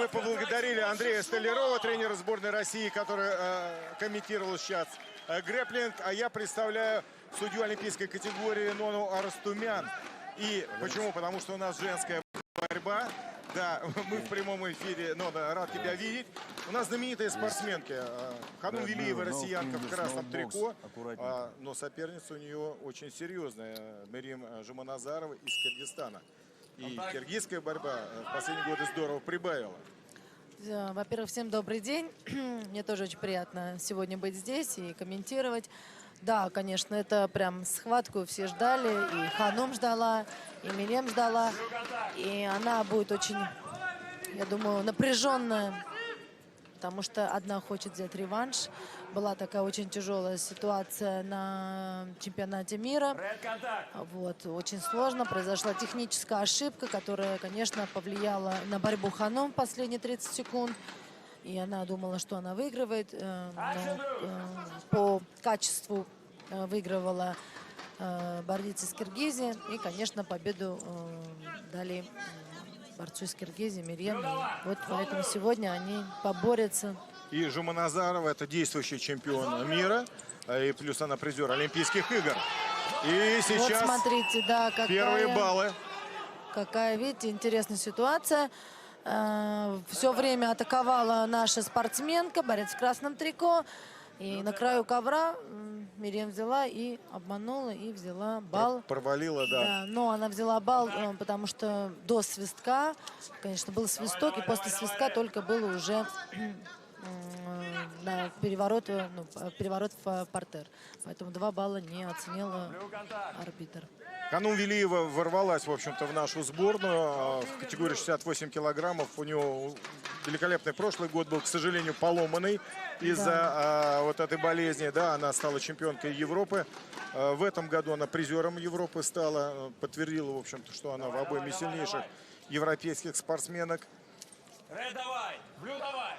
мы поблагодарили Андрея Столярова, тренера сборной России, который комментировал сейчас грэпплинг. А я представляю судью олимпийской категории Нону Арстумян. И почему? Потому что у нас женская борьба. Да, мы в прямом эфире. Нона, рад тебя видеть. У нас знаменитые спортсменки. Ханум Велиева, россиянка в красном трико. Но соперница у нее очень серьезная. Мерим Жуманазарова из Киргизстана. И киргизская борьба в последние годы здорово прибавила. Во-первых, всем добрый день. Мне тоже очень приятно сегодня быть здесь и комментировать. Да, конечно, это прям схватку все ждали. И Ханум ждала, и Мерим ждала. И она будет очень, я думаю, напряженная, потому что одна хочет взять реванш. Была такая очень тяжелая ситуация на чемпионате мира. Вот, очень сложно. Произошла техническая ошибка, которая, конечно, повлияла на борьбу Ханум в последние 30 секунд. И она думала, что она выигрывает. Но по качеству выигрывала борец из Киргизии. И, конечно, победу дали борцу из Киргизии, Мерим. Вот поэтому сегодня они поборются. И Жуманазарова — это действующий чемпион мира. И плюс она призер Олимпийских игр. И сейчас вот смотрите, да, первые баллы. Какая, видите, интересная ситуация. Все время атаковала наша спортсменка, борец в красном трико. И на краю ковра Мерим взяла и обманула, и взяла балл. Провалила, да. Но она взяла балл, потому что до свистка, конечно, был свисток, и после свистка только было уже на переворот, переворот в партер. Поэтому 2 балла не оценила арбитр. Ханум Велиева ворвалась, в общем-то, в нашу сборную в категории 68 килограммов. У него великолепный прошлый год был, к сожалению, поломанный из-за вот этой болезни. Да, она стала чемпионкой Европы. В этом году она призером Европы стала. Подтвердила, в общем-то, что она в обойме сильнейших европейских спортсменок. Давай, Блю, давай.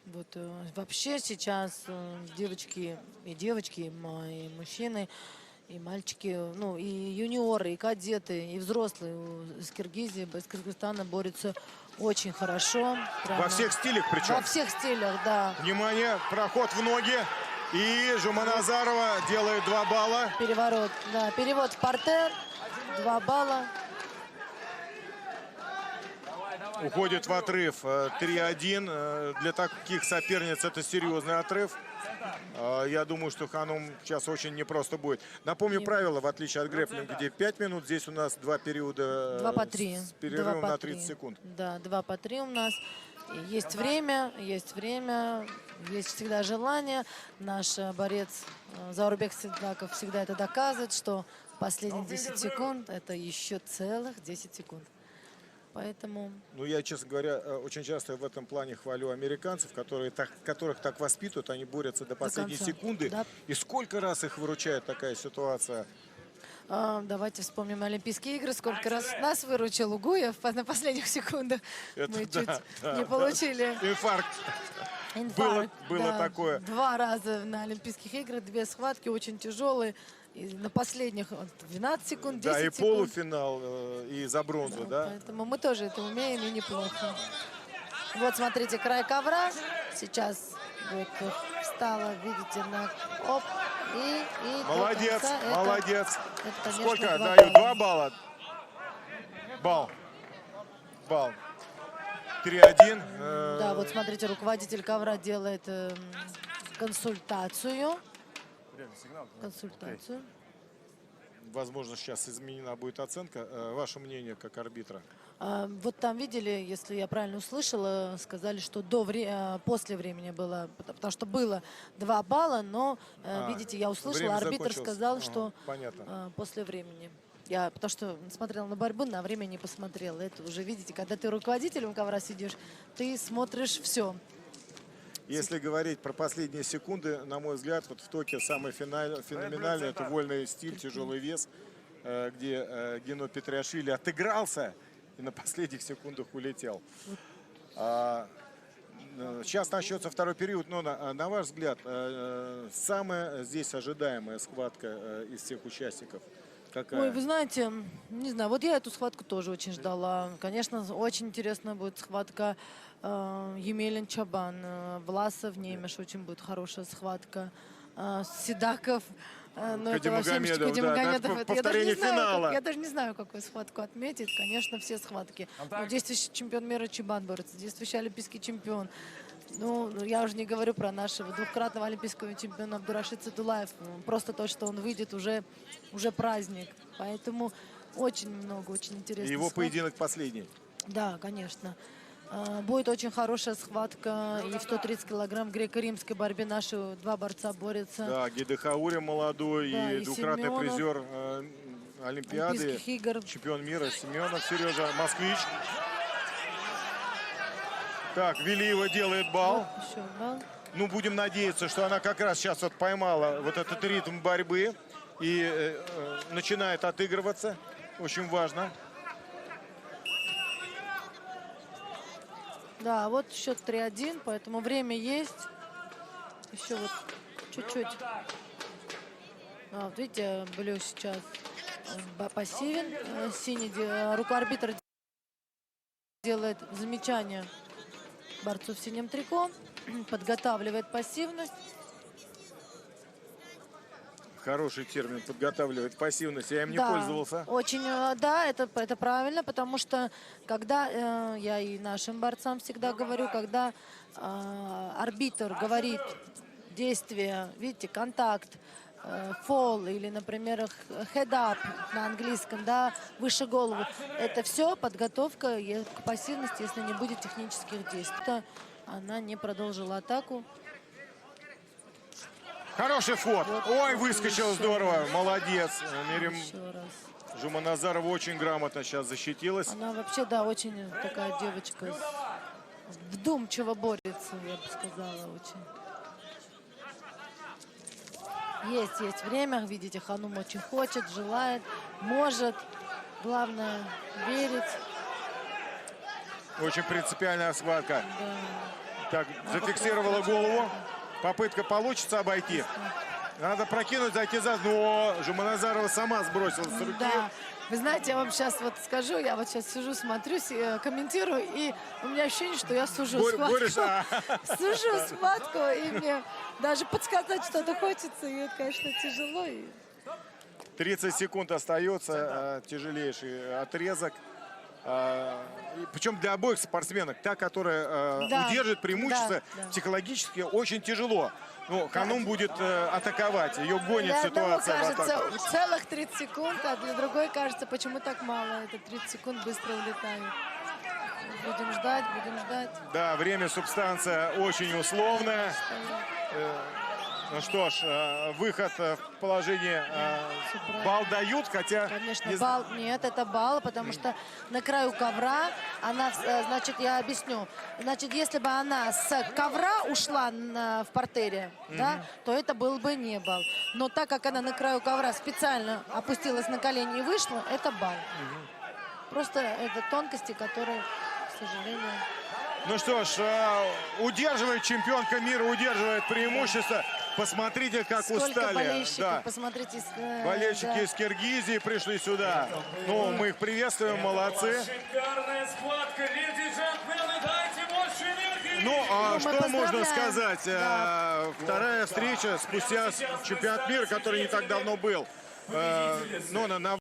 Вот вообще сейчас девочки, и мужчины, и мальчики, ну и юниоры, и кадеты, и взрослые из Киргизии, из Кыргызстана борются очень хорошо. Прямо. Во всех стилях причем. Во всех стилях, да. Внимание, проход в ноги. И Жуманазарова делает 2 балла. Переворот, да, перевод в партер, 2 балла. Уходит в отрыв 3-1. Для таких соперниц это серьезный отрыв. Я думаю, что Ханум сейчас очень непросто будет. Напомню правила, в отличие от грэпплинга, где 5 минут, здесь у нас 2 периода 2 по 3. с перерывом на 30 секунд. Да, 2 по 3 у нас. Есть время, есть всегда желание. Наш борец Заурбек Сидаков всегда это доказывает, что последние 10 секунд это еще целых 10 секунд. Поэтому... Ну, я, честно говоря, очень часто в этом плане хвалю американцев, которых так воспитывают, они борются до последней секунды. Да. И сколько раз их выручает такая ситуация? Давайте вспомним Олимпийские игры. Сколько раз нас выручил Угуев на последних секундах. Это мы чуть не получили... Инфаркт. Было такое. 2 раза на Олимпийских играх, 2 схватки очень тяжелые. И на последних 12 секунд, 10 секунд. Да, и секунд. полуфинал, и за бронзу, да? Поэтому мы тоже это умеем, и неплохо. Вот, смотрите, край ковра. Сейчас вот встала, видите, на... Оп, и молодец, молодец. Это, конечно, сколько дают? 2 балла? Балл. 3-1. Да, вот смотрите, руководитель ковра делает консультацию. Возможно, сейчас изменена будет оценка. Ваше мнение как арбитра? Вот там видели, если я правильно услышала, сказали, что после времени было, потому что было 2 балла, но, видите, я услышала, арбитр сказал, что после времени. Я потому что смотрела на борьбу, на время не посмотрела. Это уже, видите, когда ты руководителем ковра сидишь, ты смотришь все. Если говорить про последние секунды, на мой взгляд, вот в Токио самое феноменальное — это вольный стиль, тяжелый вес, где Гено Петриашвили отыгрался и на последних секундах улетел. Сейчас начнется второй период, но на ваш взгляд, самая здесь ожидаемая схватка из всех участников Какая? Ой, вы знаете, не знаю, вот я эту схватку тоже очень ждала. Конечно, очень интересная будет схватка Емелин Чабан, Власов Немеш, очень будет хорошая схватка. Сидаков, ну это вообще Кадимагомедов, Кадимагомедов, да, это повторение финала. я даже не знаю, какую схватку отметить. Конечно, все схватки. Ну, действующий чемпион мира Чабан борется, действующий олимпийский чемпион. Ну, я уже не говорю про нашего двукратного олимпийского чемпиона Абдурашид Садулаев. Просто то, что он выйдет, уже праздник. Поэтому очень много, очень интересно. Его поединок последний. Да, конечно. Будет очень хорошая схватка. И в 130 килограмм греко-римской борьбе наши два борца борются. Да, Гидехаури молодой, Да, и и двукратный Семенов. призер Олимпиады, Олимпийских игр. чемпион мира Семенов Сережа, москвич. Так, Велиева делает бал. Вот еще бал. Ну, будем надеяться, что она как раз сейчас вот поймала вот этот ритм борьбы и начинает отыгрываться. Очень важно. Да, вот счет 3-1, поэтому время есть. Еще вот чуть-чуть. Вот видите, Блю сейчас пассивен. Синий рукоарбитр делает замечание борцу в синем трико. Подготавливает пассивность. Хороший термин, подготавливает пассивность. Я им не пользовался. Очень, да, это правильно, потому что когда, я и нашим борцам всегда говорю, когда арбитр говорит действие, видите, контакт, фол или, например, head-up на английском, да, выше голову, это все подготовка к пассивности, если не будет технических действий. Она не продолжила атаку. Хороший фот. Вот, Ой, вот выскочил еще здорово. раз. Молодец. Мирим Еще раз. Жуманазарова очень грамотно сейчас защитилась. Она вообще, да, очень такая девочка, вдумчиво борется, я бы сказала, очень. Есть время, видите, Ханум очень хочет, желает, может. Главное верить. Очень принципиальная схватка. Да. Так, зафиксировала голову. Попытка получится обойти. Надо прокинуть, зайти за... Но Жуманазарова сама сбросила с руки. Да. Вы знаете, я вам сейчас вот скажу, я вот сейчас сижу, смотрю, комментирую, и у меня ощущение, что я сужу схватку. Сужу схватку, и мне даже подсказать что-то хочется, и это, конечно, тяжело. 30 секунд остается, тяжелейший отрезок. Причем для обоих спортсменок, та, которая удержит преимущество, психологически очень тяжело. Ну, Ханум будет атаковать, ее гонит Для одного ситуация. кажется целых 30 секунд, а для другой кажется, почему так мало. Это 30 секунд быстро улетают. Будем ждать, будем ждать. Да, время, субстанция очень условная. Ну что ж, выход в положение балл дают, хотя... Конечно, балл. Нет, это балл, потому что на краю ковра она, значит, я объясню. Значит, если бы она с ковра ушла в партере, да, то это был бы не балл. Но так как она на краю ковра специально опустилась на колени и вышла, это балл. Просто это тонкости, которые, к сожалению... Ну что ж, удерживает чемпионка мира, удерживает преимущество. Посмотрите, как Сколько устали. болельщиков, Да. посмотрите. Болельщики из Киргизии пришли сюда. Ну, мы их приветствуем, молодцы. Шикарная схватка, леди и джентльмены, дайте больше энергии! Ну, а мы что можно поздравляем. сказать? Да. Вторая встреча спустя чемпионат мира, который не так давно был. Ну, на